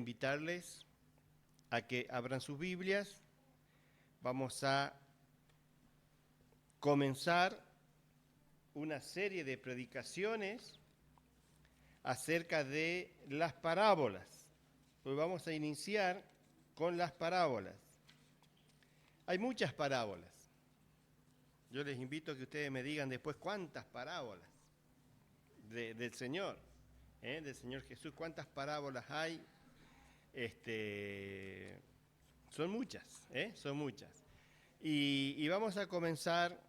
invitarles a que abran sus Biblias. Vamos a comenzar una serie de predicaciones acerca de las parábolas. Hoy vamos a iniciar con las parábolas. Hay muchas parábolas. Yo les invito a que ustedes me digan después cuántas parábolas del Señor, del Señor Jesús, cuántas parábolas hay. Son muchas, son muchas. Y vamos a comenzar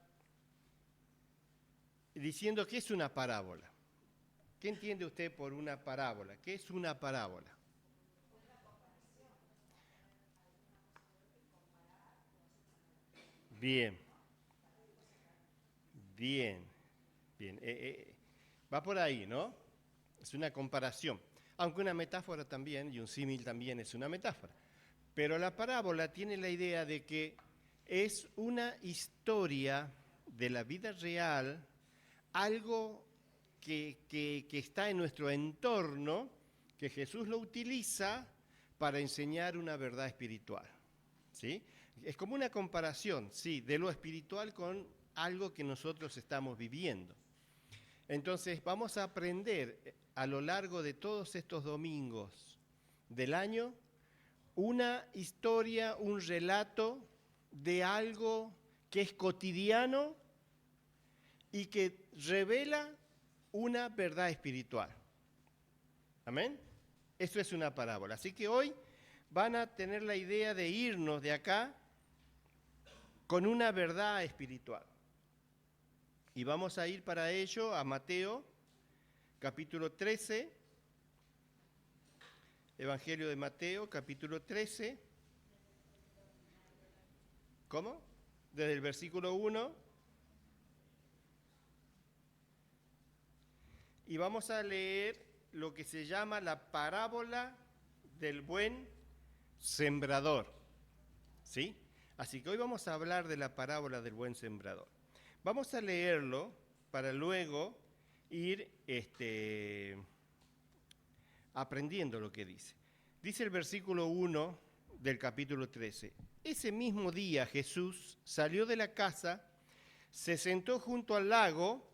diciendo qué es una parábola. ¿Qué entiende usted por una parábola? ¿Qué es una parábola? Bien, bien, bien. Va por ahí, ¿no? Es una comparación. Aunque una metáfora también, y un símil también es una metáfora. Pero la parábola tiene la idea de que es una historia de la vida real, algo que está en nuestro entorno, que Jesús lo utiliza para enseñar una verdad espiritual. ¿Sí? Es como una comparación, sí, de lo espiritual con algo que nosotros estamos viviendo. Entonces vamos a aprender a lo largo de todos estos domingos del año una historia, un relato de algo que es cotidiano y que revela una verdad espiritual. ¿Amén? Eso es una parábola. Así que hoy van a tener la idea de irnos de acá con una verdad espiritual. Y vamos a ir para ello a Mateo, capítulo 13, Evangelio de Mateo, capítulo 13. ¿Cómo? Desde el versículo 1. Y vamos a leer lo que se llama la parábola del buen sembrador. ¿Sí? Así que hoy vamos a hablar de la parábola del buen sembrador. Vamos a leerlo para luego ir aprendiendo lo que dice. Dice el versículo 1 del capítulo 13. Ese mismo día Jesús salió de la casa, se sentó junto al lago.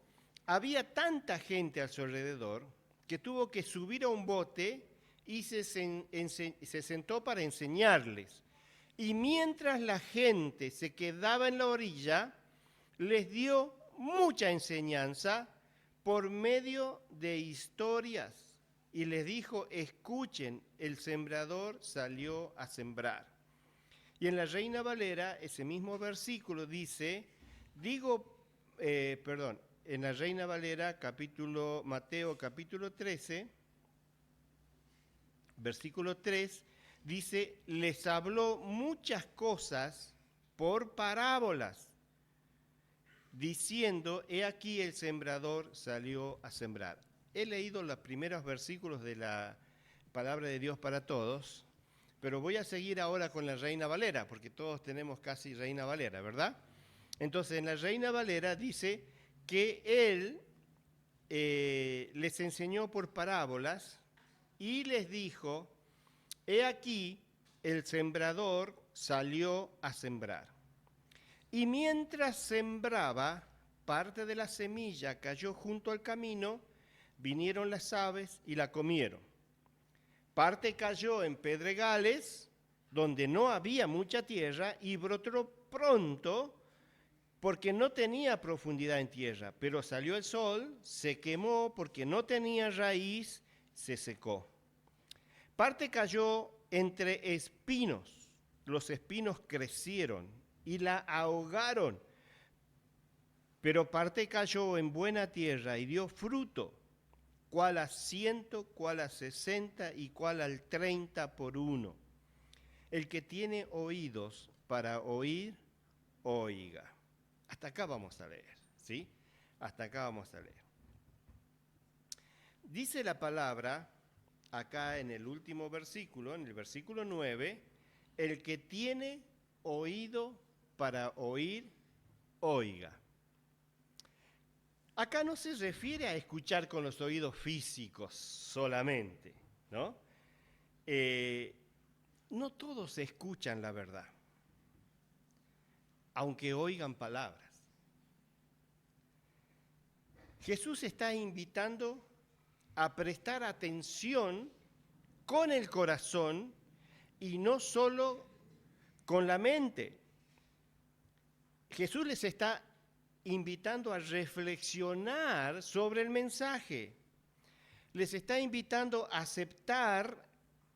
Había tanta gente a su alrededor que tuvo que subir a un bote y se sentó para enseñarles. Y mientras la gente se quedaba en la orilla, les dio mucha enseñanza por medio de historias. Y les dijo, escuchen, el sembrador salió a sembrar. Y en la Reina Valera, ese mismo versículo dice, en la Reina Valera, Mateo capítulo 13, versículo 3, dice, les habló muchas cosas por parábolas, diciendo, he aquí el sembrador salió a sembrar. He leído los primeros versículos de la palabra de Dios para todos, pero voy a seguir ahora con la Reina Valera, porque todos tenemos casi Reina Valera, ¿verdad? Entonces, en la Reina Valera dice que él les enseñó por parábolas y les dijo, he aquí el sembrador salió a sembrar. Y mientras sembraba, parte de la semilla cayó junto al camino, vinieron las aves y la comieron. Parte cayó en pedregales, donde no había mucha tierra, y brotó pronto, porque no tenía profundidad en tierra. Pero salió el sol, se quemó, porque no tenía raíz, se secó. Parte cayó entre espinos, los espinos crecieron y la ahogaron. Pero parte cayó en buena tierra y dio fruto, cuál a 100, cuál a 60 y cuál al 30 por uno. El que tiene oídos para oír, oiga. Hasta acá vamos a leer, ¿sí? Hasta acá vamos a leer. Dice la palabra, acá en el último versículo, en el versículo 9, el que tiene oído para oír, oiga. Acá no se refiere a escuchar con los oídos físicos solamente, ¿no? no todos escuchan la verdad, aunque oigan palabras. Jesús está invitando a prestar atención con el corazón y no solo con la mente. Jesús les está invitando a reflexionar sobre el mensaje. Les está invitando a aceptar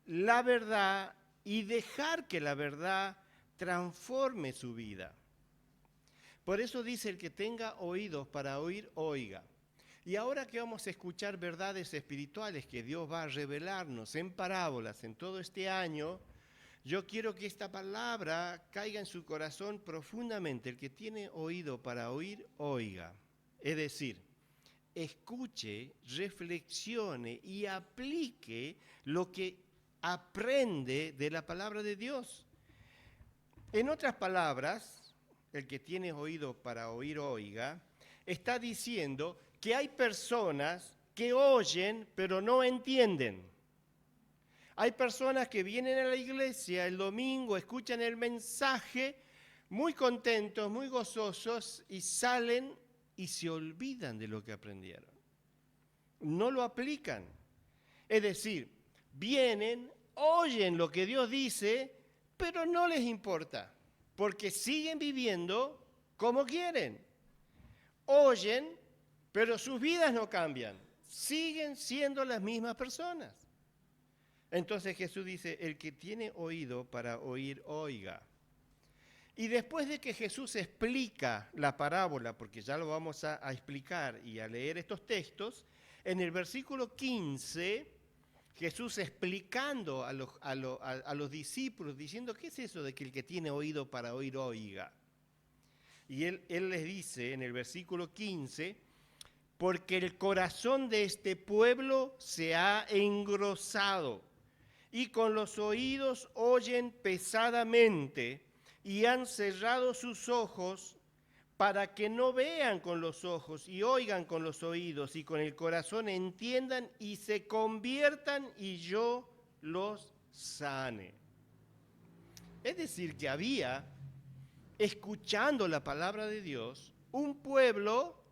la verdad y dejar que la verdad transforme su vida. Por eso dice: el que tenga oídos para oír, oiga. Y ahora que vamos a escuchar verdades espirituales que Dios va a revelarnos en parábolas en todo este año, yo quiero que esta palabra caiga en su corazón profundamente. El que tiene oído para oír, oiga. Es decir, escuche, reflexione y aplique lo que aprende de la palabra de Dios. En otras palabras, el que tiene oído para oír, oiga, está diciendo que hay personas que oyen pero no entienden. Hay personas que vienen a la iglesia el domingo, escuchan el mensaje, muy contentos, muy gozosos, y salen y se olvidan de lo que aprendieron. No lo aplican. Es decir, vienen, oyen lo que Dios dice, pero no les importa, porque siguen viviendo como quieren. Oyen, pero sus vidas no cambian, siguen siendo las mismas personas. Entonces Jesús dice: el que tiene oído para oír, oiga. Y después de que Jesús explica la parábola, porque ya lo vamos a explicar y a leer estos textos, en el versículo 15, Jesús explicando a los discípulos, diciendo: ¿qué es eso de que el que tiene oído para oír, oiga? Y él les dice en el versículo 15: porque el corazón de este pueblo se ha engrosado, y con los oídos oyen pesadamente, y han cerrado sus ojos para que no vean con los ojos y oigan con los oídos y con el corazón entiendan y se conviertan y yo los sane. Es decir, que había, escuchando la palabra de Dios, un pueblo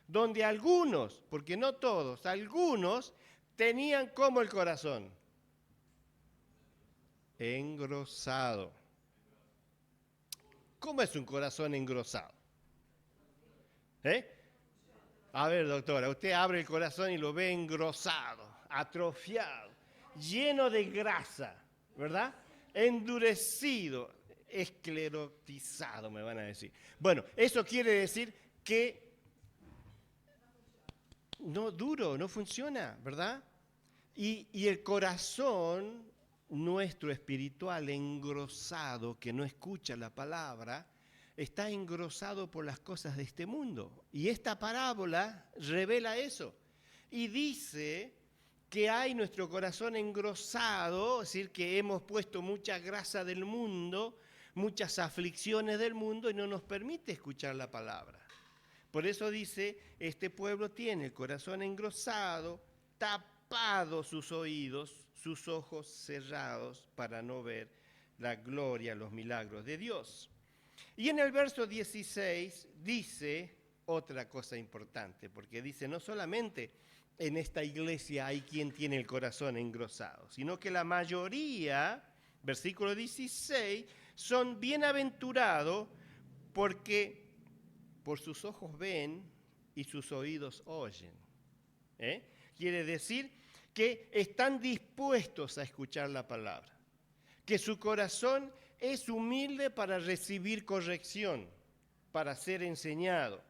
donde algunos, porque no todos, algunos tenían como el corazón engrosado. ¿Cómo es un corazón engrosado? A ver, doctora, usted abre el corazón y lo ve engrosado, atrofiado, lleno de grasa, ¿verdad? Endurecido, esclerotizado, me van a decir. Bueno, eso quiere decir que no duro, no funciona, ¿verdad? Y el corazón nuestro espiritual engrosado, que no escucha la palabra, está engrosado por las cosas de este mundo. Y esta parábola revela eso. Y dice que hay nuestro corazón engrosado, es decir, que hemos puesto mucha grasa del mundo, muchas aflicciones del mundo y no nos permite escuchar la palabra. Por eso dice: este pueblo tiene el corazón engrosado, tapado sus oídos, sus ojos cerrados para no ver la gloria, los milagros de Dios. Y en el verso 16 dice otra cosa importante, porque dice: no solamente en esta iglesia hay quien tiene el corazón engrosado, sino que la mayoría, versículo 16, son bienaventurados porque por sus ojos ven y sus oídos oyen. Quiere decir que están dispuestos a escuchar la palabra, que su corazón es humilde para recibir corrección, para ser enseñado.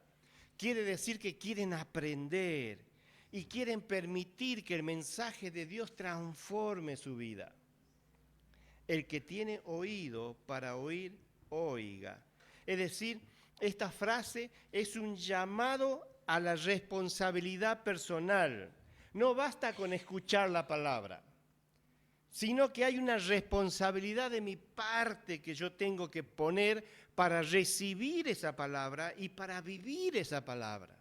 Quiere decir que quieren aprender y quieren permitir que el mensaje de Dios transforme su vida. El que tiene oído para oír, oiga. Es decir, esta frase es un llamado a la responsabilidad personal. No basta con escuchar la palabra, sino que hay una responsabilidad de mi parte que yo tengo que poner para recibir esa palabra y para vivir esa palabra.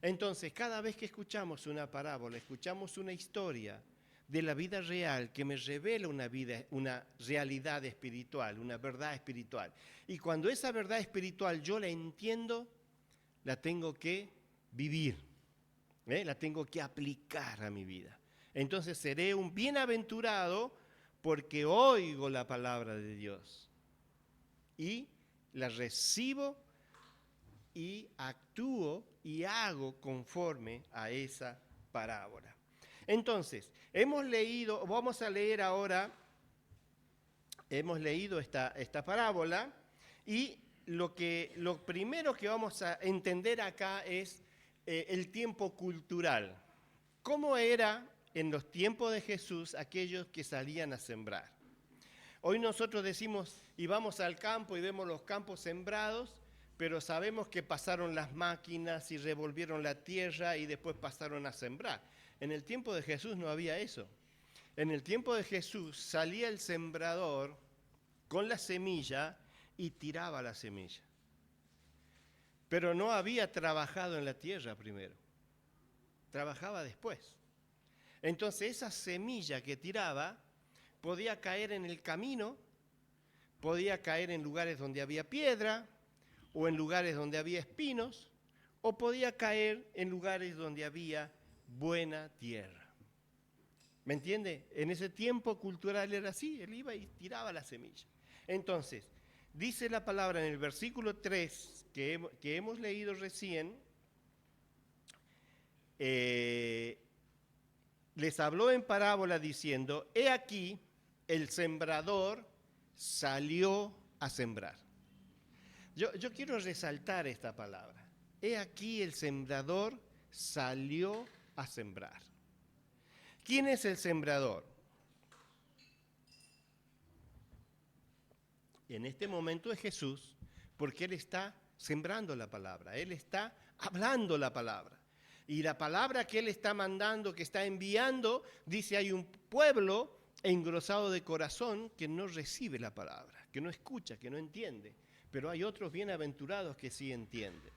Entonces, cada vez que escuchamos una parábola, escuchamos una historia, de la vida real, que me revela una realidad espiritual, una verdad espiritual. Y cuando esa verdad espiritual yo la entiendo, la tengo que vivir, la tengo que aplicar a mi vida. Entonces seré un bienaventurado porque oigo la palabra de Dios y la recibo y actúo y hago conforme a esa parábola. Entonces, vamos a leer ahora, hemos leído esta parábola y lo primero que vamos a entender acá es el tiempo cultural. ¿Cómo era en los tiempos de Jesús aquellos que salían a sembrar? Hoy nosotros decimos y vamos al campo y vemos los campos sembrados, pero sabemos que pasaron las máquinas y revolvieron la tierra y después pasaron a sembrar. En el tiempo de Jesús no había eso. En el tiempo de Jesús salía el sembrador con la semilla y tiraba la semilla. Pero no había trabajado en la tierra primero. Trabajaba después. Entonces esa semilla que tiraba podía caer en el camino, podía caer en lugares donde había piedra, o en lugares donde había espinos, o podía caer en lugares donde había buena tierra. ¿Me entiende? En ese tiempo cultural era así, él iba y tiraba la semilla. Entonces, dice la palabra en el versículo 3 que hemos leído recién, les habló en parábola diciendo, he aquí, el sembrador salió a sembrar. Yo quiero resaltar esta palabra. He aquí el sembrador salió a sembrar. ¿Quién es el sembrador? En este momento es Jesús, porque Él está sembrando la palabra, Él está hablando la palabra. Y la palabra que Él está mandando, que está enviando, dice hay un pueblo engrosado de corazón que no recibe la palabra, que no escucha, que no entiende. Pero hay otros bienaventurados que sí entienden.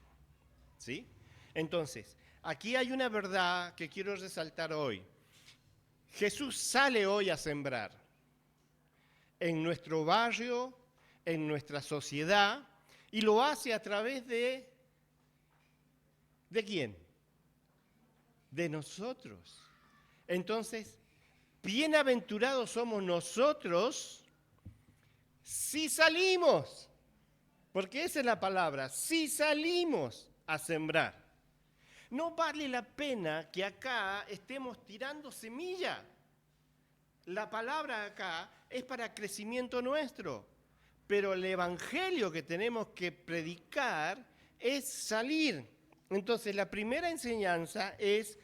¿Sí? Entonces, aquí hay una verdad que quiero resaltar hoy. Jesús sale hoy a sembrar en nuestro barrio, en nuestra sociedad, y lo hace a través ¿de quién? De nosotros. Entonces, bienaventurados somos nosotros si salimos. Porque esa es la palabra, si salimos a sembrar. No vale la pena que acá estemos tirando semilla. La palabra acá es para crecimiento nuestro, pero el evangelio que tenemos que predicar es salir. Entonces la primera enseñanza es,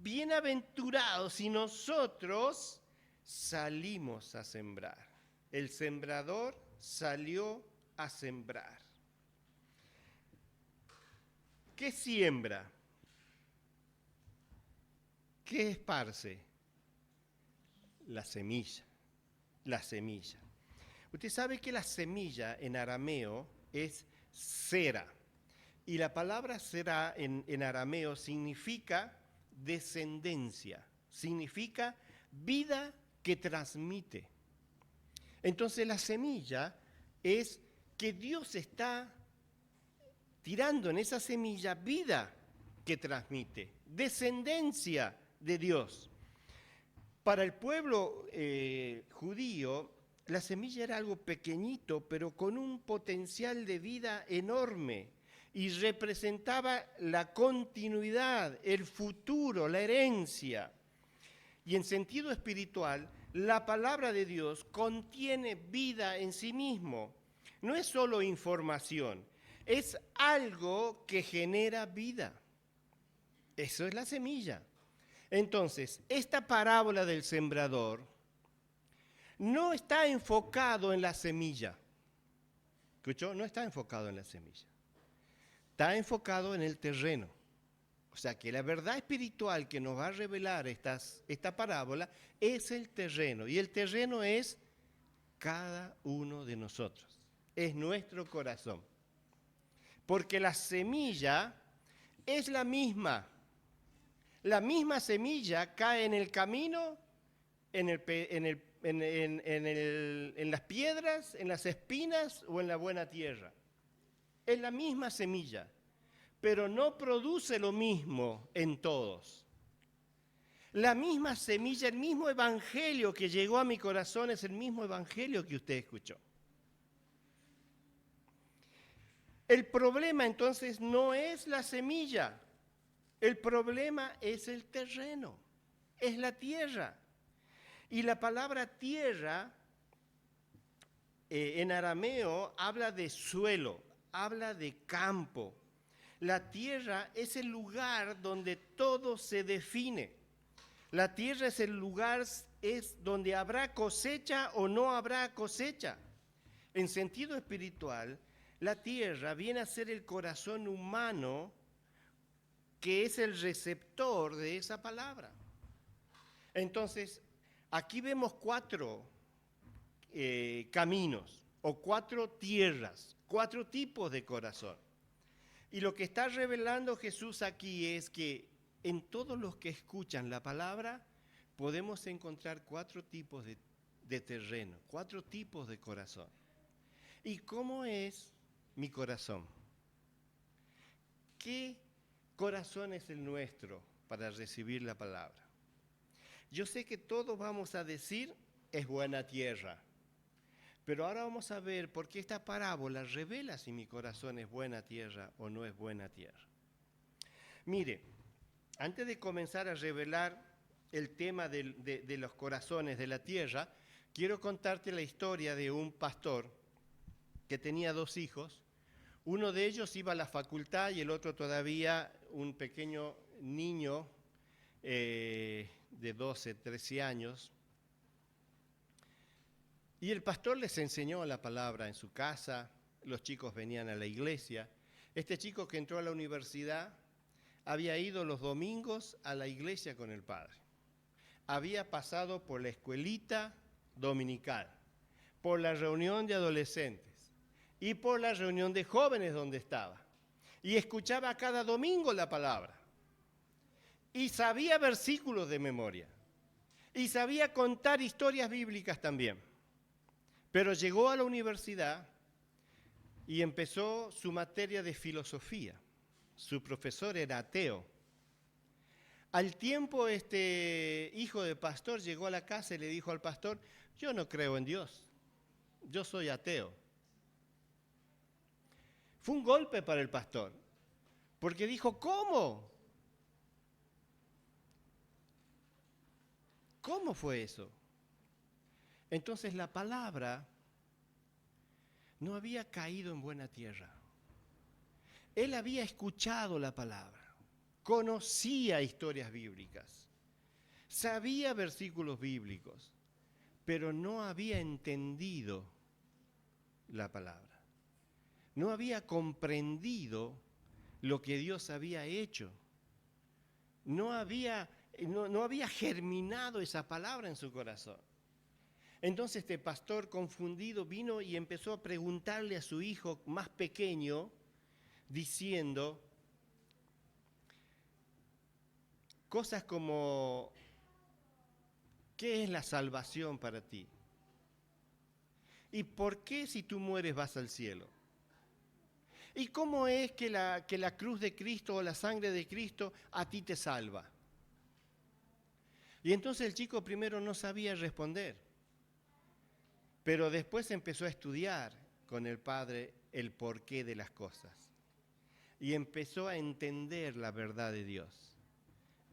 bienaventurados si nosotros salimos a sembrar. El sembrador salió a sembrar. ¿Qué siembra? ¿Qué esparce? La semilla. La semilla. Usted sabe que la semilla en arameo es sera. Y la palabra sera en arameo significa descendencia. Significa vida que transmite. Entonces la semilla es que Dios está tirando en esa semilla vida que transmite, descendencia de Dios. Para el pueblo judío, la semilla era algo pequeñito, pero con un potencial de vida enorme y representaba la continuidad, el futuro, la herencia. Y en sentido espiritual, la palabra de Dios contiene vida en sí mismo. No es solo información, es algo que genera vida. Eso es la semilla. Entonces, esta parábola del sembrador no está enfocado en la semilla. ¿Escuchó? No está enfocado en la semilla. Está enfocado en el terreno. O sea que la verdad espiritual que nos va a revelar esta parábola es el terreno. Y el terreno es cada uno de nosotros. Es nuestro corazón. Porque la semilla es la misma. La misma semilla cae en el camino en las piedras, en las espinas o en la buena tierra. Es la misma semilla, pero no produce lo mismo en todos. La misma semilla, el mismo evangelio que llegó a mi corazón es el mismo evangelio que usted escuchó. El problema entonces no es la semilla, el problema es el terreno, es la tierra. Y la palabra tierra en arameo habla de suelo, habla de campo. La tierra es el lugar donde todo se define. La tierra es el lugar es donde habrá cosecha o no habrá cosecha. En sentido espiritual, la tierra viene a ser el corazón humano que es el receptor de esa palabra. Entonces, aquí vemos 4 caminos o 4 tierras, 4 tipos de corazón. Y lo que está revelando Jesús aquí es que en todos los que escuchan la palabra podemos encontrar 4 tipos de terreno, 4 tipos de corazón. ¿Y cómo es mi corazón? ¿Qué corazón es el nuestro para recibir la palabra? Yo sé que todos vamos a decir, es buena tierra. Pero ahora vamos a ver por qué esta parábola revela si mi corazón es buena tierra o no es buena tierra. Mire, antes de comenzar a revelar el tema de los corazones de la tierra, quiero contarte la historia de un pastor que tenía 2 hijos. Uno de ellos iba a la facultad y el otro todavía un pequeño niño de 12, 13 años. Y el pastor les enseñó la palabra en su casa, los chicos venían a la iglesia. Este chico que entró a la universidad había ido los domingos a la iglesia con el padre. Había pasado por la escuelita dominical, por la reunión de adolescentes y por la reunión de jóvenes donde estaba. Y escuchaba cada domingo la palabra. Y sabía versículos de memoria. Y sabía contar historias bíblicas también. Pero llegó a la universidad y empezó su materia de filosofía. Su profesor era ateo. Al tiempo, este hijo de pastor llegó a la casa y le dijo al pastor, yo no creo en Dios, yo soy ateo. Fue un golpe para el pastor, porque dijo, ¿cómo? ¿Cómo fue eso? Entonces la palabra no había caído en buena tierra. Él había escuchado la palabra, conocía historias bíblicas, sabía versículos bíblicos, pero no había entendido la palabra. No había comprendido lo que Dios había hecho. No había germinado esa palabra en su corazón. Entonces este pastor confundido vino y empezó a preguntarle a su hijo más pequeño, diciendo cosas como, ¿qué es la salvación para ti? ¿Y por qué si tú mueres vas al cielo? ¿Y cómo es que la cruz de Cristo o la sangre de Cristo a ti te salva? Y entonces el chico primero no sabía responder. Pero después empezó a estudiar con el padre el porqué de las cosas. Y empezó a entender la verdad de Dios.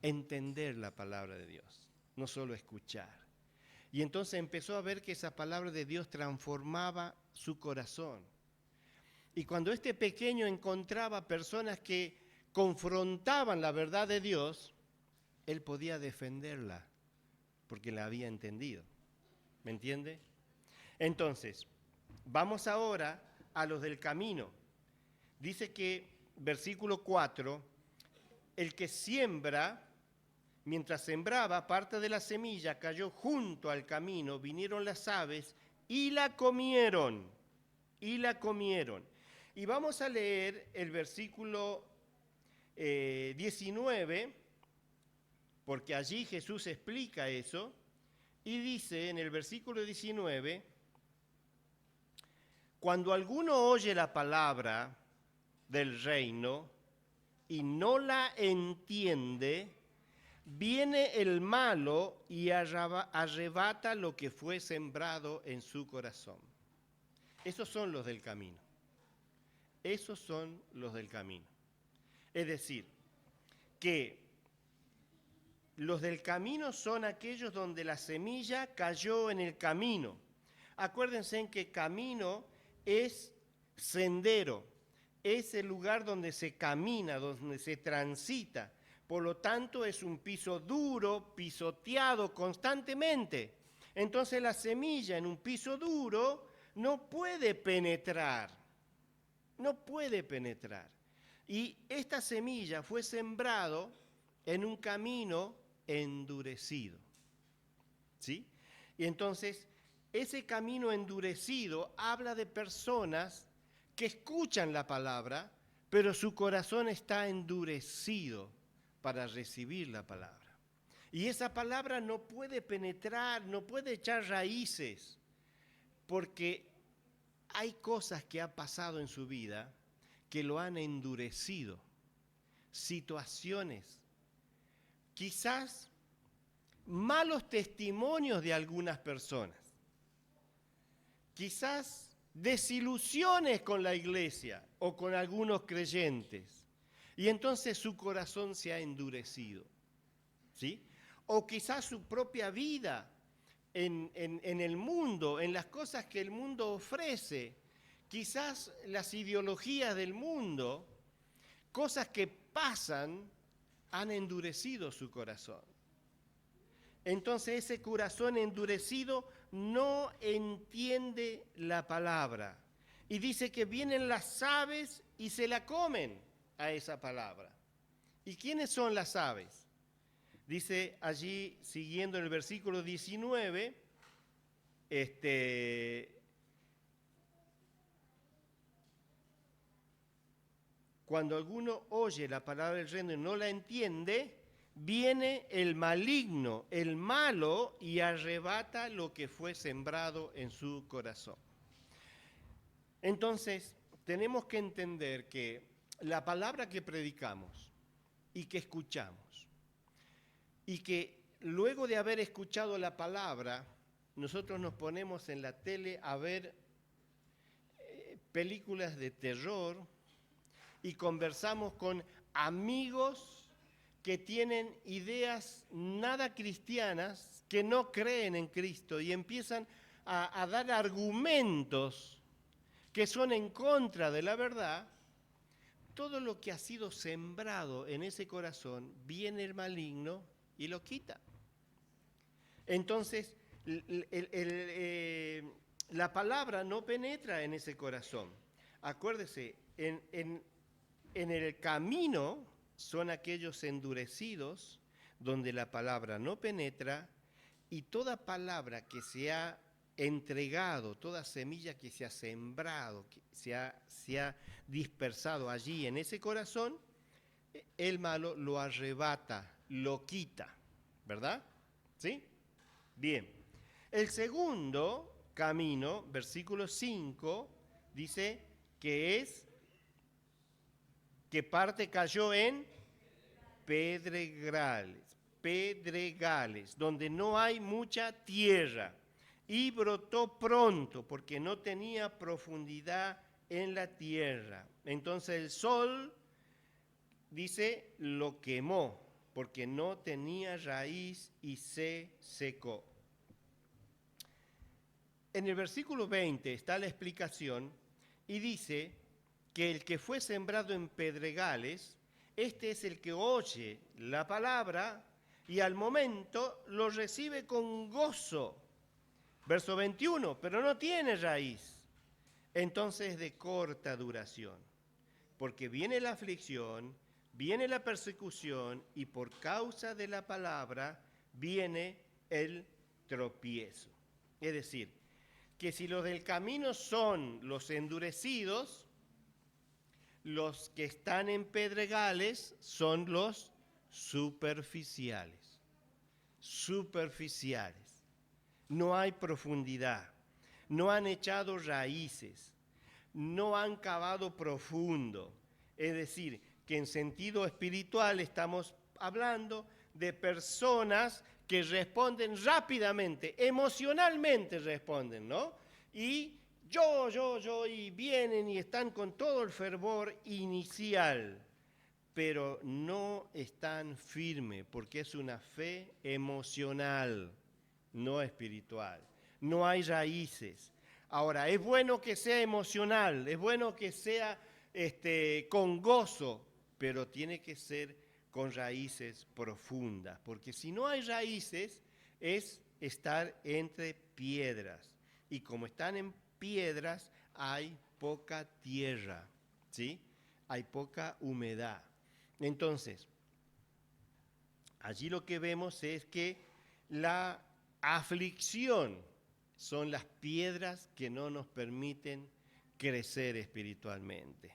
Entender la palabra de Dios. No solo escuchar. Y entonces empezó a ver que esa palabra de Dios transformaba su corazón. Y cuando este pequeño encontraba personas que confrontaban la verdad de Dios, él podía defenderla porque la había entendido. ¿Me entiende? Entonces, vamos ahora a los del camino. Dice que, versículo 4, el que siembra, mientras sembraba, parte de la semilla cayó junto al camino, vinieron las aves y la comieron, y la comieron. Y vamos a leer el versículo 19, porque allí Jesús explica eso. Y dice en el versículo 19, cuando alguno oye la palabra del reino y no la entiende, viene el malo y arrebata lo que fue sembrado en su corazón. Esos son los del camino. Esos son los del camino. Es decir, que los del camino son aquellos donde la semilla cayó en el camino. Acuérdense en que camino es sendero, es el lugar donde se camina, donde se transita. Por lo tanto, es un piso duro, pisoteado constantemente. Entonces la semilla en un piso duro no puede penetrar, no puede penetrar. Y esta semilla fue sembrado en un camino endurecido, ¿sí? Y entonces, ese camino endurecido habla de personas que escuchan la palabra, pero su corazón está endurecido para recibir la palabra. Y esa palabra no puede penetrar, no puede echar raíces, porque hay cosas que han pasado en su vida que lo han endurecido, situaciones, quizás malos testimonios de algunas personas, quizás desilusiones con la iglesia o con algunos creyentes, y entonces su corazón se ha endurecido, ¿sí? O quizás su propia vida en el mundo, en las cosas que el mundo ofrece, quizás las ideologías del mundo, cosas que pasan, han endurecido su corazón. Entonces ese corazón endurecido no entiende la palabra. Y dice que vienen las aves y se la comen a esa palabra. ¿Y quiénes son las aves? Dice allí, siguiendo en el versículo 19, cuando alguno oye la palabra del reino y no la entiende, viene el maligno, el malo, y arrebata lo que fue sembrado en su corazón. Entonces, tenemos que entender que la palabra que predicamos y que escuchamos, y que luego de haber escuchado la palabra, nosotros nos ponemos en la tele a ver películas de terror y conversamos con amigos que tienen ideas nada cristianas, que no creen en Cristo y empiezan a dar argumentos que son en contra de la verdad. Todo lo que ha sido sembrado en ese corazón, viene el maligno y lo quita. Entonces, la palabra no penetra en ese corazón. Acuérdese, en el camino son aquellos endurecidos donde la palabra no penetra, y toda palabra que se ha entregado, toda semilla que se ha sembrado, que se ha dispersado allí en ese corazón, el malo lo arrebata, lo quita, ¿verdad? ¿Sí? Bien. El segundo camino, versículo 5, dice que parte cayó en pedregales, donde no hay mucha tierra, y brotó pronto, porque no tenía profundidad en la tierra. Entonces el sol, dice, lo quemó, porque no tenía raíz y se secó. En el versículo 20 está la explicación y dice que el que fue sembrado en pedregales, este es el que oye la palabra y al momento lo recibe con gozo. Verso 21, pero no tiene raíz. Entonces es de corta duración, porque viene la aflicción, viene la persecución y por causa de la palabra viene el tropiezo. Es decir, que si los del camino son los endurecidos, los que están en pedregales son los superficiales. Superficiales. no hay profundidad, no han echado raíces, no han cavado profundo. Es decir, que en sentido espiritual estamos hablando de personas que responden rápidamente, emocionalmente responden, ¿no? Y y vienen y están con todo el fervor inicial, pero no están firmes porque es una fe emocional, no espiritual. No hay raíces. Ahora, es bueno que sea emocional, es bueno que sea con gozo, pero tiene que ser con raíces profundas, porque si no hay raíces es estar entre piedras, y como están en piedras hay poca tierra, ¿sí? Hay poca humedad. Entonces, allí lo que vemos es que la aflicción son las piedras que no nos permiten crecer espiritualmente.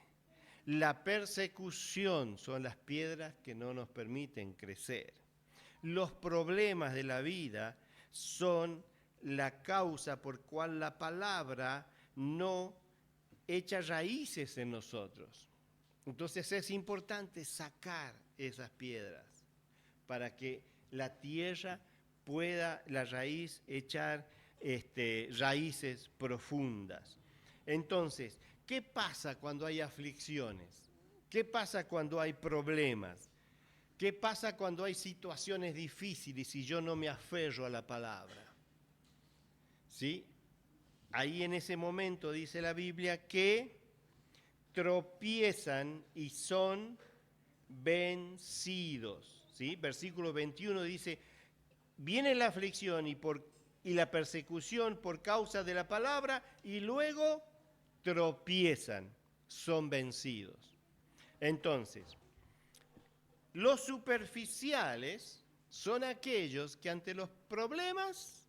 La persecución son las piedras que no nos permiten crecer. Los problemas de la vida son la causa por cual la palabra no echa raíces en nosotros. Entonces es importante sacar esas piedras para que la tierra pueda, la raíz, echar raíces profundas. Entonces, ¿qué pasa cuando hay aflicciones? ¿Qué pasa cuando hay problemas? ¿Qué pasa cuando hay situaciones difíciles y yo no me aferro a la palabra? ¿Sí? Ahí en ese momento dice la Biblia que tropiezan y son vencidos. ¿Sí? Versículo 21 dice, viene la aflicción y la persecución por causa de la palabra y luego tropiezan, son vencidos. Entonces, los superficiales son aquellos que ante los problemas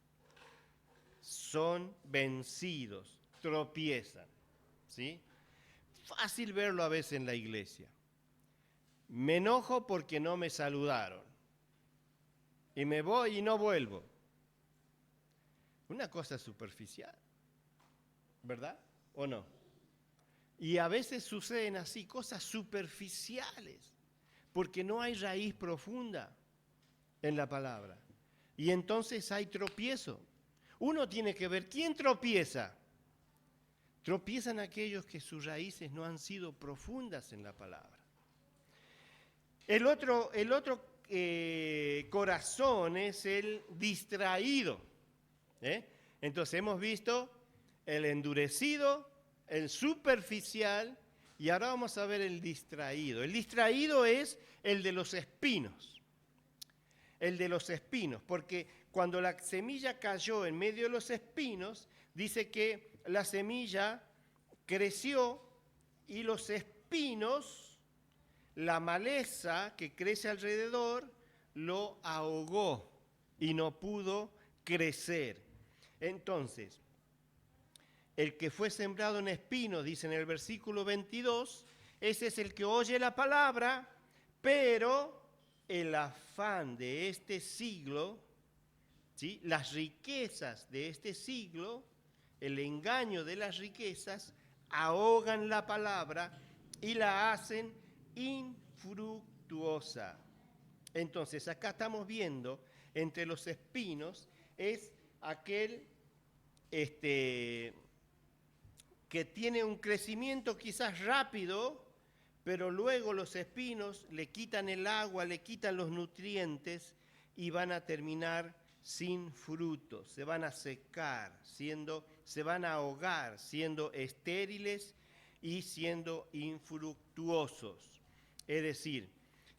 son vencidos, tropiezan, ¿sí? Fácil verlo a veces en la iglesia. Me enojo porque no me saludaron y me voy y no vuelvo. Una cosa superficial, ¿verdad? ¿O no? Y a veces suceden así, cosas superficiales, porque no hay raíz profunda en la palabra. Y entonces hay tropiezo. Uno tiene que ver, ¿quién tropieza? Tropiezan aquellos que sus raíces no han sido profundas en la palabra. El otro corazón es el distraído. Entonces hemos visto el endurecido, el superficial, y ahora vamos a ver el distraído. El distraído es el de los espinos. El de los espinos, porque cuando la semilla cayó en medio de los espinos, dice que la semilla creció y los espinos, la maleza que crece alrededor, lo ahogó y no pudo crecer. Entonces, el que fue sembrado en espinos, dice en el versículo 22, ese es el que oye la palabra, pero el afán de este siglo, ¿sí? Las riquezas de este siglo, el engaño de las riquezas, ahogan la palabra y la hacen infructuosa. Entonces, acá estamos viendo, entre los espinos, es aquel que tiene un crecimiento quizás rápido, pero luego los espinos le quitan el agua, le quitan los nutrientes y van a terminar sin frutos, se van a secar, se van a ahogar, siendo estériles y siendo infructuosos. Es decir,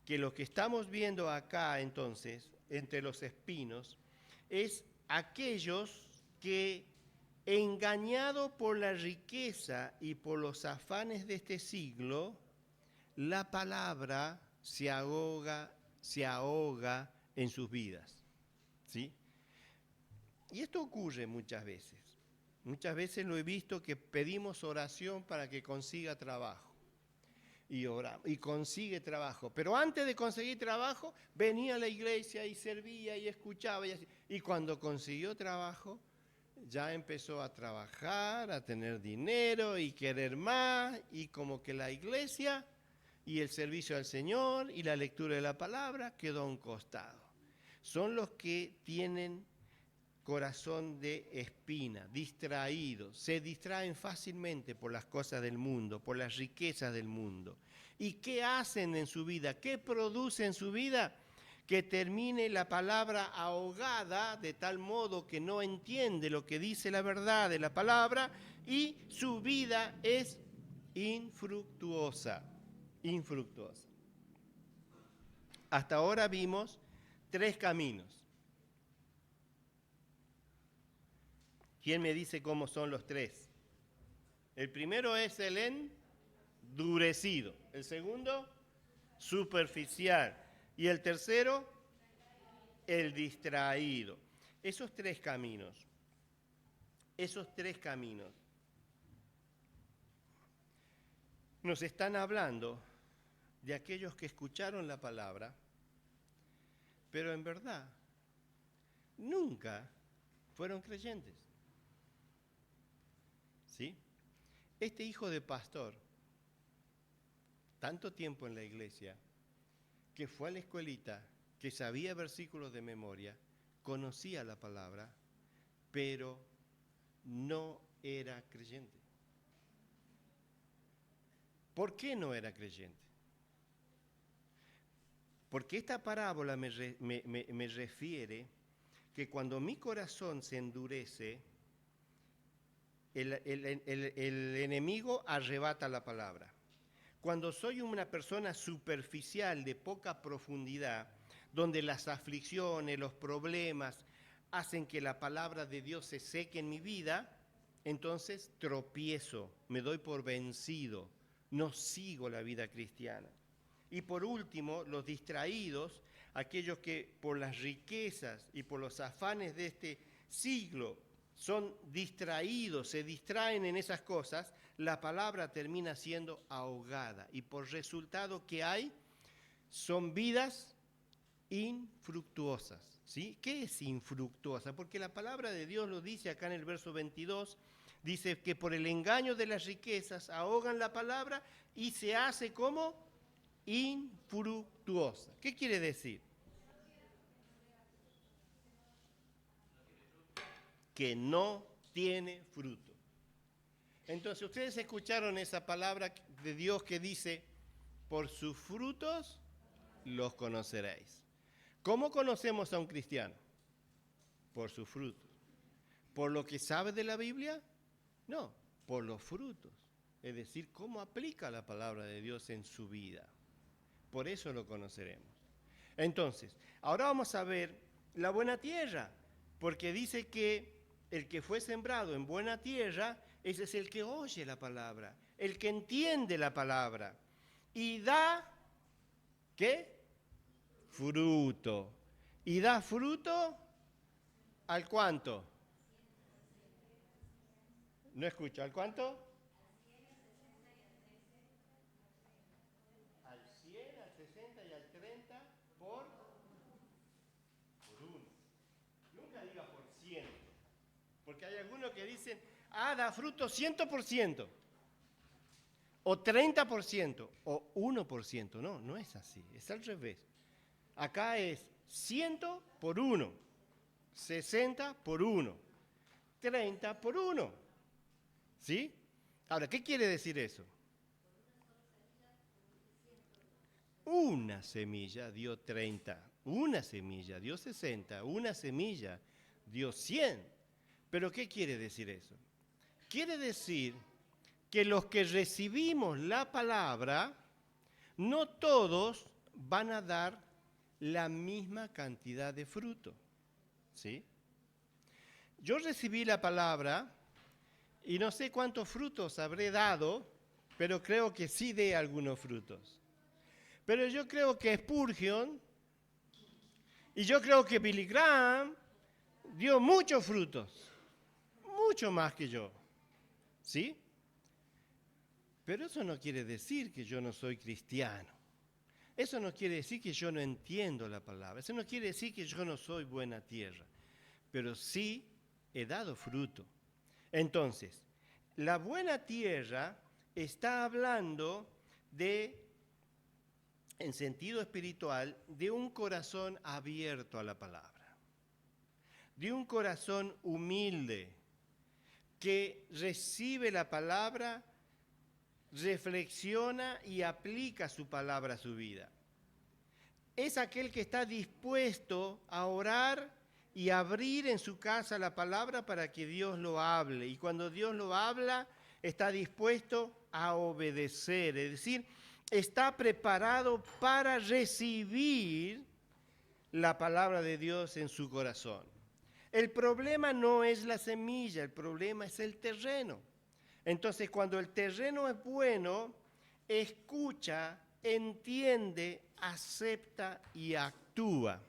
que lo que estamos viendo acá entonces, entre los espinos, es aquellos que, engañados por la riqueza y por los afanes de este siglo, la palabra se ahoga en sus vidas, ¿sí? Y esto ocurre muchas veces. Muchas veces lo he visto que pedimos oración para que consiga trabajo. y oraba y consigue trabajo. Pero antes de conseguir trabajo, venía a la iglesia y servía y escuchaba. Y cuando consiguió trabajo, ya empezó a trabajar, a tener dinero y querer más, y como que la iglesia y el servicio al Señor y la lectura de la palabra quedó a un costado. Son los que tienen corazón de espina, distraídos, se distraen fácilmente por las cosas del mundo, por las riquezas del mundo. ¿Y qué hacen en su vida? ¿Qué produce en su vida? Que termine la palabra ahogada de tal modo que no entiende lo que dice la verdad de la palabra y su vida es infructuosa. Infructuosa. Hasta ahora vimos 3 caminos. ¿Quién me dice cómo son los 3? El primero es el endurecido, el segundo, superficial, y el tercero, el distraído. Esos 3 caminos nos están hablando de aquellos que escucharon la palabra, pero en verdad nunca fueron creyentes. ¿Sí? Este hijo de pastor, tanto tiempo en la iglesia, que fue a la escuelita, que sabía versículos de memoria, conocía la palabra, pero no era creyente. ¿Por qué no era creyente? Porque esta parábola me refiere que cuando mi corazón se endurece, el enemigo arrebata la palabra. Cuando soy una persona superficial, de poca profundidad, donde las aflicciones, los problemas hacen que la palabra de Dios se seque en mi vida, entonces tropiezo, me doy por vencido, no sigo la vida cristiana. Y por último, los distraídos, aquellos que por las riquezas y por los afanes de este siglo son distraídos, se distraen en esas cosas, la palabra termina siendo ahogada. Y por resultado que hay, son vidas infructuosas. ¿Sí? ¿Qué es infructuosa? Porque la palabra de Dios lo dice acá en el verso 22, dice que por el engaño de las riquezas ahogan la palabra y se hace como infructuosa. ¿Qué quiere decir? Que no tiene fruto. Entonces, ustedes escucharon esa palabra de Dios que dice, por sus frutos los conoceréis. ¿Cómo conocemos a un cristiano? Por sus frutos. ¿Por lo que sabe de la Biblia? No, por los frutos. Es decir, cómo aplica la palabra de Dios en su vida. Por eso lo conoceremos. Entonces, ahora vamos a ver la buena tierra, porque dice que el que fue sembrado en buena tierra, ese es el que oye la palabra, el que entiende la palabra y da, ¿qué? Fruto. ¿Y da fruto al cuánto? No escucho, ¿al cuánto? Al 100, al 60 y al 30 por 1. Nunca diga por 100. Porque hay algunos que dicen, da fruto 100%, o 30%, o 1%. No, no es así, es al revés. Acá es 100 por 1, 60 por 1, 30 por 1. ¿Sí? Ahora, ¿qué quiere decir eso? Una semilla dio 30, una semilla dio 60, una semilla dio 100. ¿Pero qué quiere decir eso? Quiere decir que los que recibimos la palabra, no todos van a dar la misma cantidad de fruto. ¿Sí? Yo recibí la palabra y no sé cuántos frutos habré dado, pero creo que sí dé algunos frutos. Pero yo creo que Spurgeon y yo creo que Billy Graham dio muchos frutos, mucho más que yo. ¿Sí? Pero eso no quiere decir que yo no soy cristiano. Eso no quiere decir que yo no entiendo la palabra. Eso no quiere decir que yo no soy buena tierra. Pero sí he dado fruto. Entonces, la buena tierra está hablando en sentido espiritual, de un corazón abierto a la palabra, de un corazón humilde que recibe la palabra, reflexiona y aplica su palabra a su vida. Es aquel que está dispuesto a orar y abrir en su casa la palabra para que Dios lo hable. Y cuando Dios lo habla, está dispuesto a obedecer, es decir, está preparado para recibir la palabra de Dios en su corazón. El problema no es la semilla, el problema es el terreno. Entonces, cuando el terreno es bueno, escucha, entiende, acepta y actúa.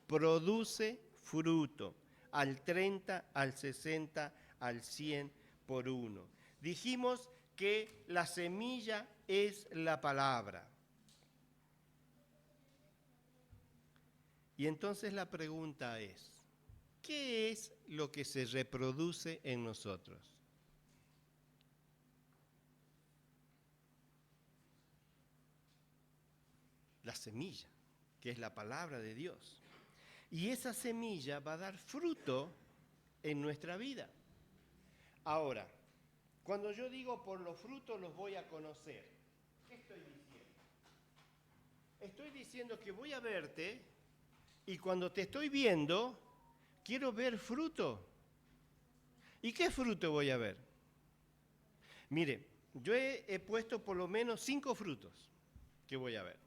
Produce fruto al 30, al 60, al 100 por uno. Dijimos que la semilla es la palabra. Y entonces la pregunta es, ¿qué es lo que se reproduce en nosotros? La semilla, que es la palabra de Dios. Y esa semilla va a dar fruto en nuestra vida. Ahora, cuando yo digo por los frutos los voy a conocer, ¿qué estoy diciendo? Estoy diciendo que voy a verte y cuando te estoy viendo, quiero ver fruto. ¿Y qué fruto voy a ver? Mire, yo he puesto por lo menos 5 frutos que voy a ver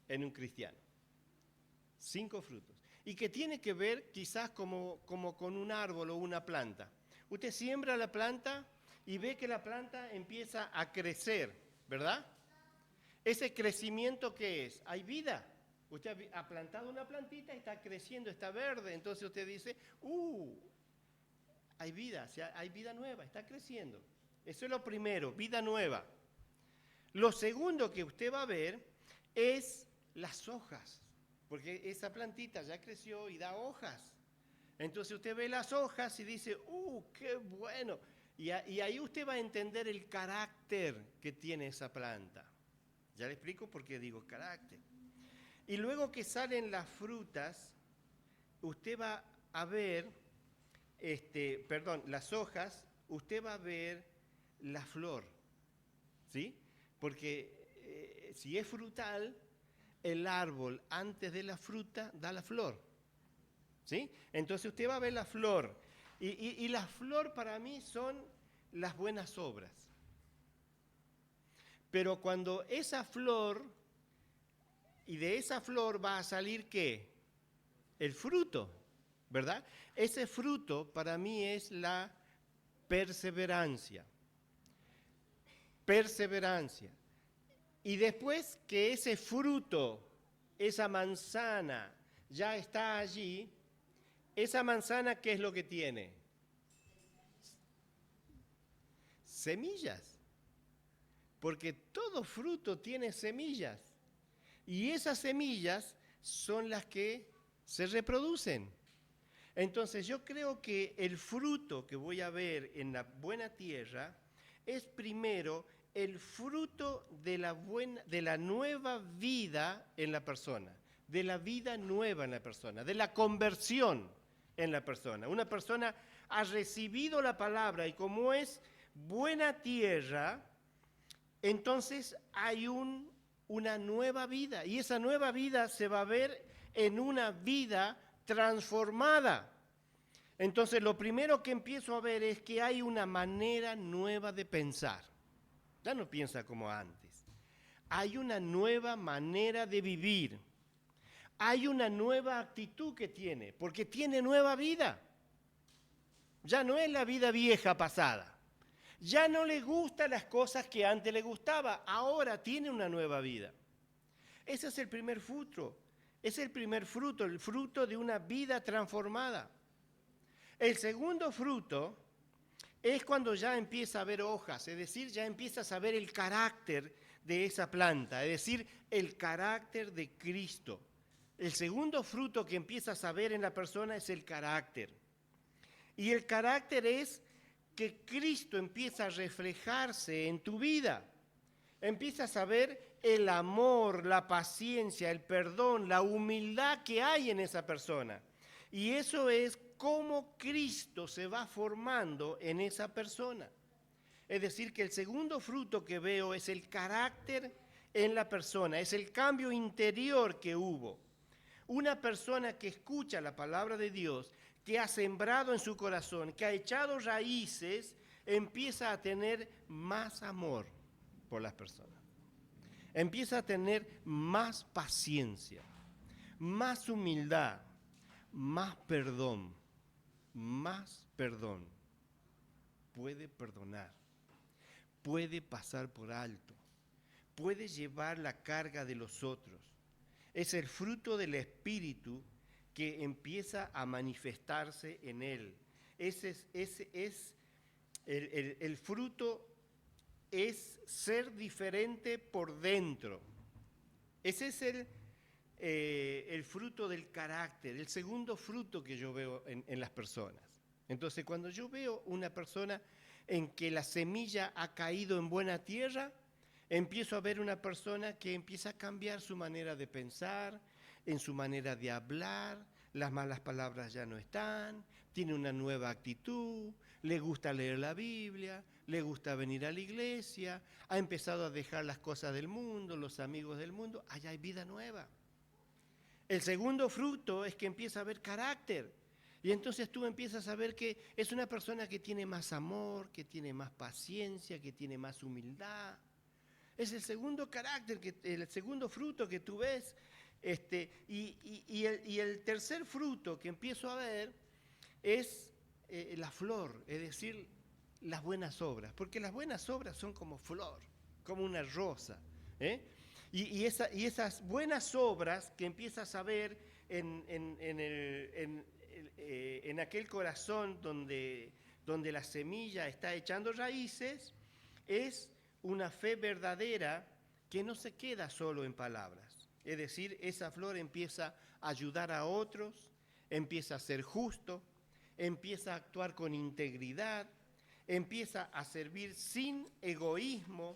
en un cristiano. 5 frutos. Y que tiene que ver quizás como con un árbol o una planta. Usted siembra la planta y ve que la planta empieza a crecer, ¿verdad? Ese crecimiento, ¿qué es? Hay vida. Usted ha plantado una plantita y está creciendo, está verde. Entonces usted dice, hay vida, o sea, hay vida nueva, está creciendo. Eso es lo primero, vida nueva. Lo segundo que usted va a ver es las hojas, porque esa plantita ya creció y da hojas. Entonces usted ve las hojas y dice, qué bueno. Y ahí usted va a entender el carácter que tiene esa planta. Ya le explico por qué digo carácter. Y luego que salen las frutas, usted va a ver, las hojas, usted va a ver la flor, ¿sí? Porque si es frutal, el árbol antes de la fruta da la flor, ¿sí? Entonces usted va a ver la flor. Y la flor para mí son las buenas obras. Pero cuando esa flor, y de esa flor va a salir ¿qué? El fruto, ¿verdad? Ese fruto para mí es la perseverancia. Perseverancia. Y después que ese fruto, esa manzana ya está allí, esa manzana ¿qué es lo que tiene? Semillas. Porque todo fruto tiene semillas. Y esas semillas son las que se reproducen. Entonces yo creo que el fruto que voy a ver en la buena tierra es primero el fruto de la nueva vida en la persona, de la vida nueva en la persona, de la conversión en la persona. Una persona ha recibido la palabra y como es buena tierra, entonces hay una nueva vida y esa nueva vida se va a ver en una vida transformada. Entonces lo primero que empiezo a ver es que hay una manera nueva de pensar. Ya no piensa como antes. Hay una nueva manera de vivir. Hay una nueva actitud que tiene, porque tiene nueva vida. Ya no es la vida vieja pasada. Ya no le gustan las cosas que antes le gustaba, ahora tiene una nueva vida. Ese es el primer fruto. Es el primer fruto, el fruto de una vida transformada. El segundo fruto es cuando ya empieza a haber hojas, es decir, ya empiezas a ver el carácter de esa planta, es decir, el carácter de Cristo. El segundo fruto que empiezas a ver en la persona es el carácter. Y el carácter es que Cristo empieza a reflejarse en tu vida. Empiezas a ver el amor, la paciencia, el perdón, la humildad que hay en esa persona. Y eso es cómo Cristo se va formando en esa persona. Es decir, que el segundo fruto que veo es el carácter en la persona, es el cambio interior que hubo. Una persona que escucha la palabra de Dios, que ha sembrado en su corazón, que ha echado raíces, empieza a tener más amor por las personas. Empieza a tener más paciencia, más humildad, más perdón. Más perdón. Puede perdonar, puede pasar por alto, puede llevar la carga de los otros. Es el fruto del Espíritu que empieza a manifestarse en él. El fruto es ser diferente por dentro. Ese es el fruto del carácter, el segundo fruto que yo veo en las personas. Entonces, cuando yo veo una persona en que la semilla ha caído en buena tierra, empiezo a ver una persona que empieza a cambiar su manera de pensar, en su manera de hablar, las malas palabras ya no están, tiene una nueva actitud, le gusta leer la Biblia, le gusta venir a la iglesia, ha empezado a dejar las cosas del mundo, los amigos del mundo, allá hay vida nueva. El segundo fruto es que empieza a haber carácter. Y entonces tú empiezas a ver que es una persona que tiene más amor, que tiene más paciencia, que tiene más humildad. Es el segundo carácter, el segundo fruto que tú ves. Y el tercer fruto que empiezo a ver es la flor, es decir, las buenas obras. Porque las buenas obras son como flor, como una rosa. Y esas buenas obras que empiezas a ver en aquel corazón donde la semilla está echando raíces, es una fe verdadera que no se queda solo en palabras. Es decir, esa flor empieza a ayudar a otros, empieza a ser justo, empieza a actuar con integridad, empieza a servir sin egoísmo,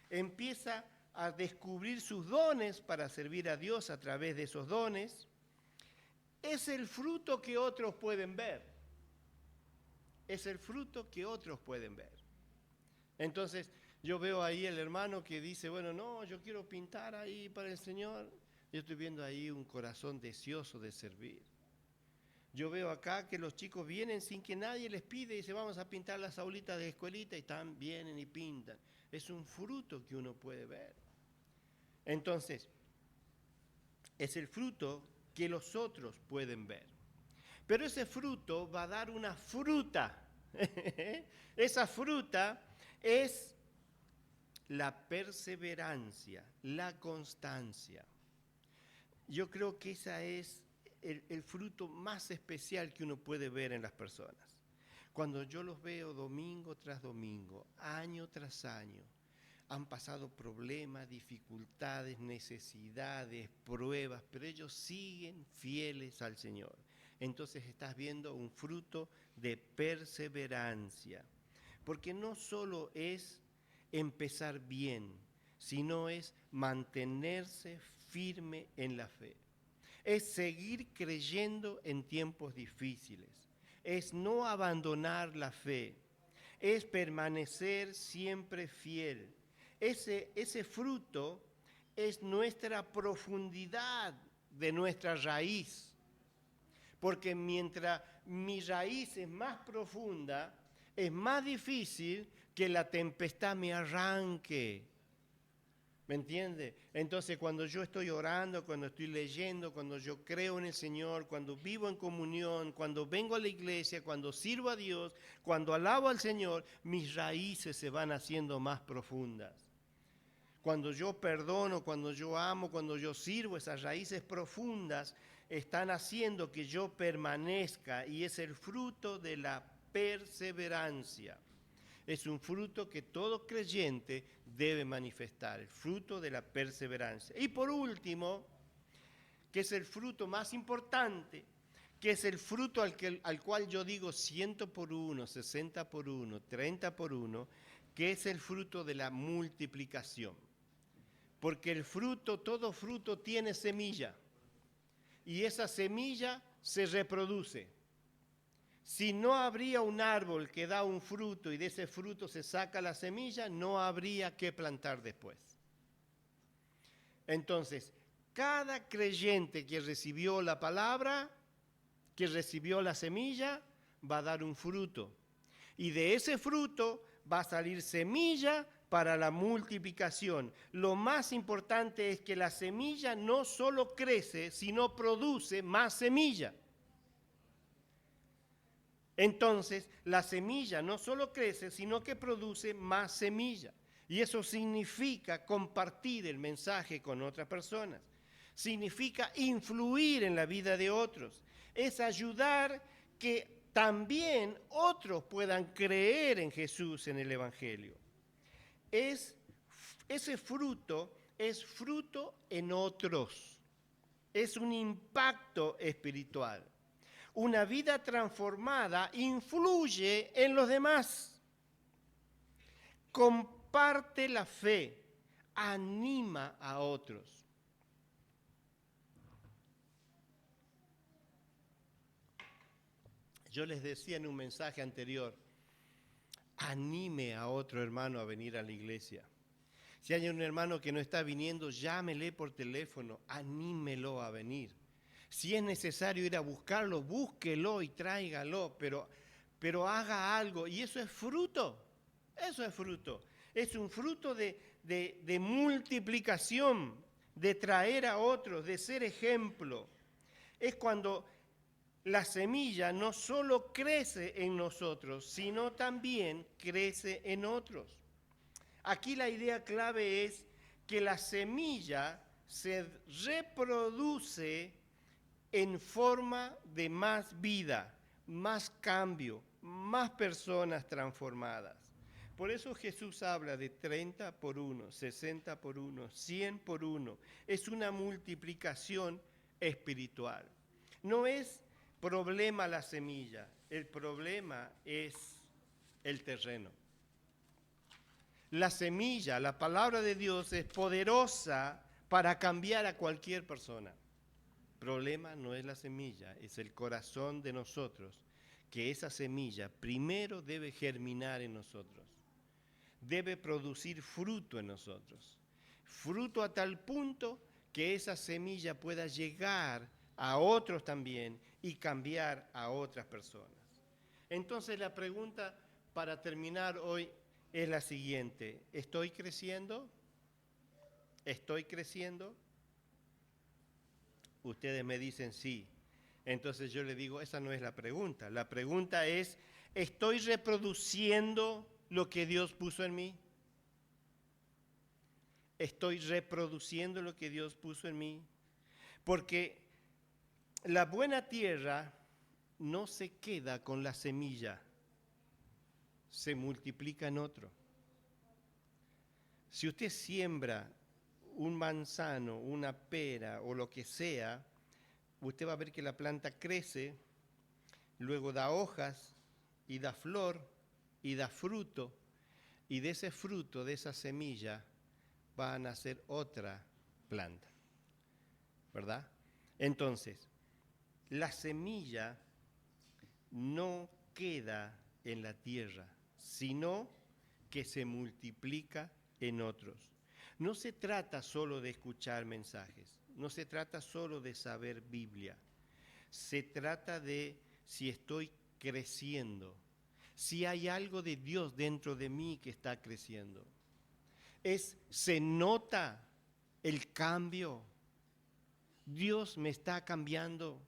empieza a descubrir sus dones para servir a Dios a través de esos dones. Es el fruto que otros pueden ver. Es el fruto que otros pueden ver. Entonces, yo veo ahí el hermano que dice, bueno, no, yo quiero pintar ahí para el Señor. Yo estoy viendo ahí un corazón deseoso de servir. Yo veo acá que los chicos vienen sin que nadie les pide y dicen, vamos a pintar las aulitas de escuelita, y vienen y pintan. Es un fruto que uno puede ver. Entonces, es el fruto que los otros pueden ver. Pero ese fruto va a dar una fruta. Esa fruta es la perseverancia, la constancia. Yo creo que ese es el fruto más especial que uno puede ver en las personas. Cuando yo los veo domingo tras domingo, año tras año, han pasado problemas, dificultades, necesidades, pruebas, pero ellos siguen fieles al Señor. Entonces estás viendo un fruto de perseverancia. Porque no solo es empezar bien, sino es mantenerse firme en la fe. Es seguir creyendo en tiempos difíciles. Es no abandonar la fe. Es permanecer siempre fiel. Ese fruto es nuestra profundidad de nuestra raíz. Porque mientras mi raíz es más profunda, es más difícil que la tempestad me arranque. ¿Me entiende? Entonces, cuando yo estoy orando, cuando estoy leyendo, cuando yo creo en el Señor, cuando vivo en comunión, cuando vengo a la iglesia, cuando sirvo a Dios, cuando alabo al Señor, mis raíces se van haciendo más profundas. Cuando yo perdono, cuando yo amo, cuando yo sirvo, esas raíces profundas están haciendo que yo permanezca, y es el fruto de la perseverancia. Es un fruto que todo creyente debe manifestar, el fruto de la perseverancia. Y por último, que es el fruto más importante, que es el fruto al cual yo digo 100 por 1, 60 por 1, 30 por 1, que es el fruto de la multiplicación. Porque el fruto, todo fruto tiene semilla, y esa semilla se reproduce. Si no habría un árbol que da un fruto y de ese fruto se saca la semilla, no habría que plantar después. Entonces, cada creyente que recibió la palabra, que recibió la semilla, va a dar un fruto. Y de ese fruto va a salir semilla para la multiplicación. Lo más importante es que la semilla no solo crece, sino produce más semilla. Entonces, la semilla no solo crece, sino que produce más semilla. Y eso significa compartir el mensaje con otras personas. Significa influir en la vida de otros. Es ayudar que también otros puedan creer en Jesús, en el Evangelio. Ese fruto es fruto en otros. Es un impacto espiritual. Una vida transformada influye en los demás. Comparte la fe, anima a otros. Yo les decía en un mensaje anterior, anime a otro hermano a venir a la iglesia. Si hay un hermano que no está viniendo, llámele por teléfono, anímelo a venir. Si es necesario ir a buscarlo, búsquelo y tráigalo, pero haga algo. Y eso es fruto, eso es fruto. Es un fruto de multiplicación, de traer a otros, de ser ejemplo. Es cuando la semilla no solo crece en nosotros, sino también crece en otros. Aquí la idea clave es que la semilla se reproduce en forma de más vida, más cambio, más personas transformadas. Por eso Jesús habla de 30 por 1, 60 por 1, 100 por 1. Es una multiplicación espiritual. No es problema la semilla, el problema es el terreno. La semilla, la palabra de Dios es poderosa para cambiar a cualquier persona. El problema no es la semilla, es el corazón de nosotros, que esa semilla primero debe germinar en nosotros, debe producir fruto en nosotros, fruto a tal punto que esa semilla pueda llegar a otros también y cambiar a otras personas. Entonces la pregunta para terminar hoy es la siguiente: ¿estoy creciendo? ¿Estoy creciendo? Ustedes me dicen sí. Entonces yo les digo, esa no es la pregunta. La pregunta es, ¿estoy reproduciendo lo que Dios puso en mí? ¿Estoy reproduciendo lo que Dios puso en mí? Porque la buena tierra no se queda con la semilla, se multiplica en otro. Si usted siembra un manzano, una pera o lo que sea, usted va a ver que la planta crece, luego da hojas y da flor y da fruto, y de ese fruto, de esa semilla, va a nacer otra planta, ¿verdad? Entonces, la semilla no queda en la tierra, sino que se multiplica en otros. No se trata solo de escuchar mensajes, no se trata solo de saber Biblia, se trata de si estoy creciendo, si hay algo de Dios dentro de mí que está creciendo. Se nota el cambio. Dios me está cambiando.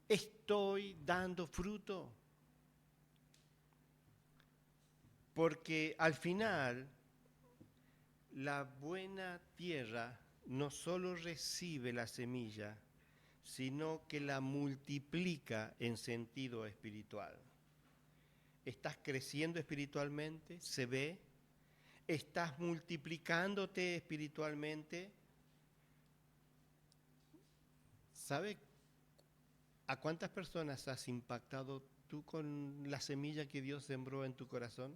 Estoy dando fruto. Porque al final, la buena tierra no solo recibe la semilla, sino que la multiplica en sentido espiritual. ¿Estás creciendo espiritualmente? ¿Se ve? ¿Estás multiplicándote espiritualmente? ¿Sabe a cuántas personas has impactado tú con la semilla que Dios sembró en tu corazón?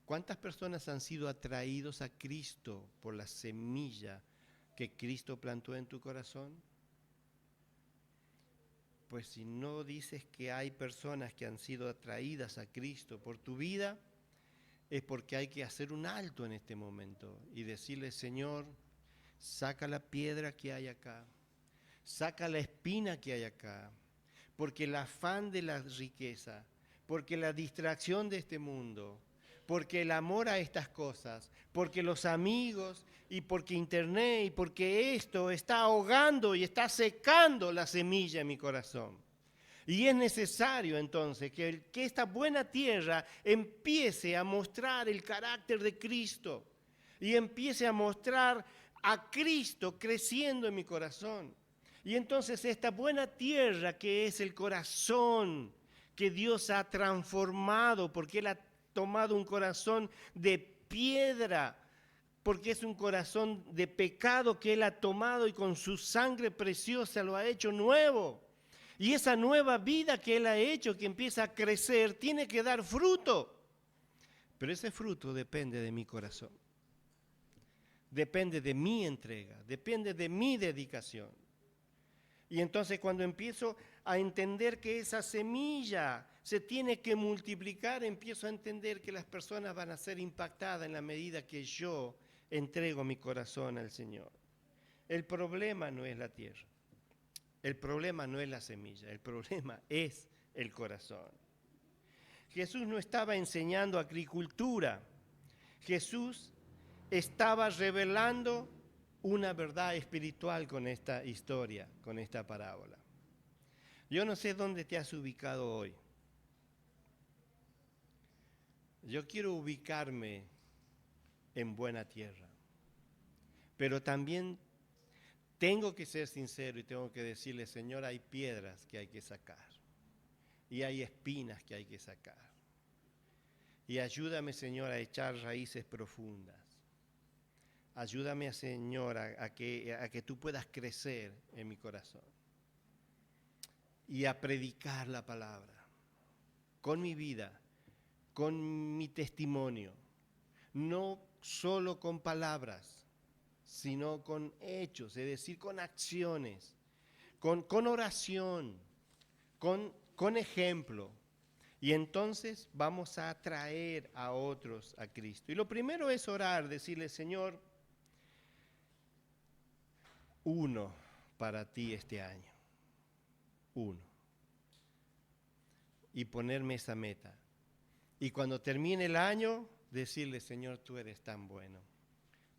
¿Cuántas personas han sido atraídos a Cristo por la semilla que Cristo plantó en tu corazón? Pues si no dices que hay personas que han sido atraídas a Cristo por tu vida, es porque hay que hacer un alto en este momento y decirle, Señor, saca la piedra que hay acá, saca la espina que hay acá, porque el afán de la riqueza, porque la distracción de este mundo, porque el amor a estas cosas, porque los amigos y porque internet y porque esto está ahogando y está secando la semilla en mi corazón. Y es necesario entonces que esta buena tierra empiece a mostrar el carácter de Cristo y empiece a mostrar a Cristo creciendo en mi corazón. Y entonces esta buena tierra que es el corazón que Dios ha transformado, porque Él ha tomado un corazón de piedra, porque es un corazón de pecado que Él ha tomado y con su sangre preciosa lo ha hecho nuevo. Y esa nueva vida que Él ha hecho, que empieza a crecer, tiene que dar fruto. Pero ese fruto depende de mi corazón. Depende de mi entrega, depende de mi dedicación. Y entonces cuando empiezo a entender que esa semilla se tiene que multiplicar, empiezo a entender que las personas van a ser impactadas en la medida que yo entrego mi corazón al Señor. El problema no es la tierra, el problema no es la semilla, el problema es el corazón. Jesús no estaba enseñando agricultura, Jesús estaba revelando una verdad espiritual con esta historia, con esta parábola. Yo no sé dónde te has ubicado hoy. Yo quiero ubicarme en buena tierra, pero también tengo que ser sincero y tengo que decirle, Señor, hay piedras que hay que sacar y hay espinas que hay que sacar. Y ayúdame, Señor, a echar raíces profundas. Ayúdame, Señor, a que tú puedas crecer en mi corazón y a predicar la palabra con mi vida, con mi testimonio, no solo con palabras, sino con hechos, es decir, con acciones, con oración, con ejemplo. Y entonces vamos a atraer a otros a Cristo. Y lo primero es orar, decirle, Señor, uno para ti este año. Uno. Y ponerme esa meta. Y cuando termine el año, decirle, Señor, tú eres tan bueno.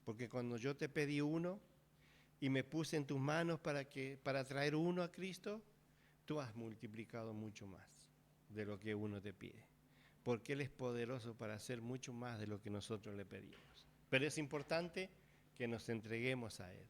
Porque cuando yo te pedí uno y me puse en tus manos para traer uno a Cristo, tú has multiplicado mucho más de lo que uno te pide. Porque Él es poderoso para hacer mucho más de lo que nosotros le pedimos. Pero es importante que nos entreguemos a Él.